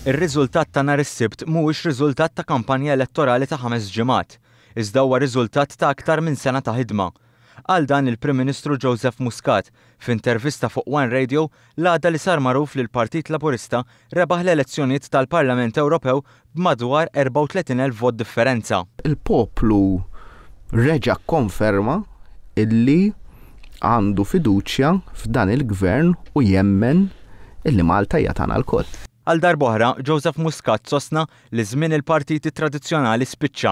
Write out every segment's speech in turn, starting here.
Ir-riżultat ta' nhar is-Sibt mhuwiex riżultat ta' kampanja elettorali ta' 5 ġimgħat, iżda huwa riżultat ta' aktar minn sena ta' ħidma. Għal dan il-Prim Ministru Joseph Muscat f'intervista fuq One Radio l-għada li sar magħruf li l-Partit Laburista rebaħ l-elezzjonijiet tal-Parlament Ewropew b'madwar 34,000 vot differenza. Il-poplu reġa' konferma illi għandu fiduċja f'dan il-gvern u jemmen illi Malta hija tagħna l-koll. Għal darb'oħra, Joseph Muscat sostna li żmien il-partiti tradizzjonali spiċċa.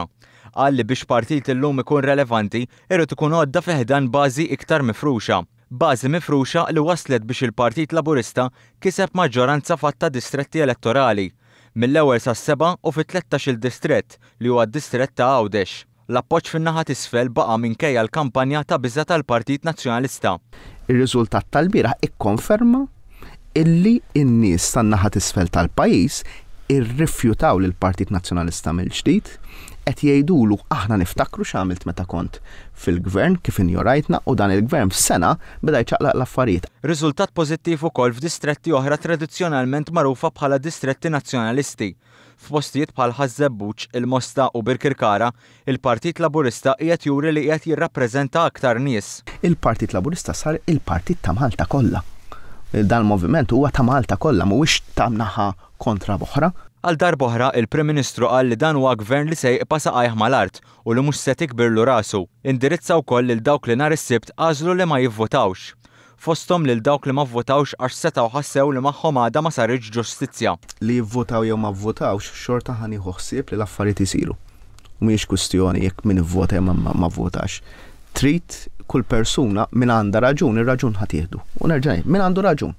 Qal li biex partit illum ikun relevanti irid ikun għodda fiħdan bażi iktar mifruxa. Bażi mifruxa li waslet biex il-Partit Laburista kiseb maġġoranza fatta distretti elettorali. Mill-ewwel sas-7 u fi 13 il-distrett li huwa d-distrett ta' Għawdex. L-appoġġ fin-naħa t'isfel baqa' minkejja l-kampanja ta' biża' tal-Partit Nazzjonalista. Ir-riżultat tal-bieraħ ikkonferma illi n-nies tan-naħa t'isfel tal-pajjiż irrifjutaw lill-Partit Nazzjonalista mill-ġdid qed jgħidulu aħna niftakru x'għamilt meta kont fil-gvern kif injorajtna u dan il-gvern f'sena beda jċaqlaq l-affarijiet. Riżultat pożittiv ukoll f'distretti oħra tradizzjonalment magħrufa bħala distretti nazzjonalisti. F'postijiet bħal Ħażebbuġ, il-Mosta u Birkirkara, il-Partit Laburista qiegħed juri li qiegħed jirrappreżenta aktar nies. Il-Partit Laburista sar il-Partit ta' Malta kollha. Dan il-moviment huwa ta' Malta kollha mhuwiex ta' naħa kontra boħra. Għal darb'oħra, il-Prim Ministru qal li dan huwa gvern li se jibqa' saqajh mal-art u li mhux se tikbirlu rasu. Indirizza wkoll lil dawk li nhar is-Sibt għażlu li ma jivvotawx. Fosthom lil dawk li ma vvotawx għax setgħu ħassew li magħhom għadha ma saritx ġustizzja. Li jivvotaw jew ma vvotawx xorta ħanieħu ħsieb li l-affarijiet isiru. Mhijiex kwistjoni jekk min ivvota jew ma vvotax. Trid kull persuna min għandha raġun, ir-raġun ħadd jieħdu. U nerġa' min għandu raġun.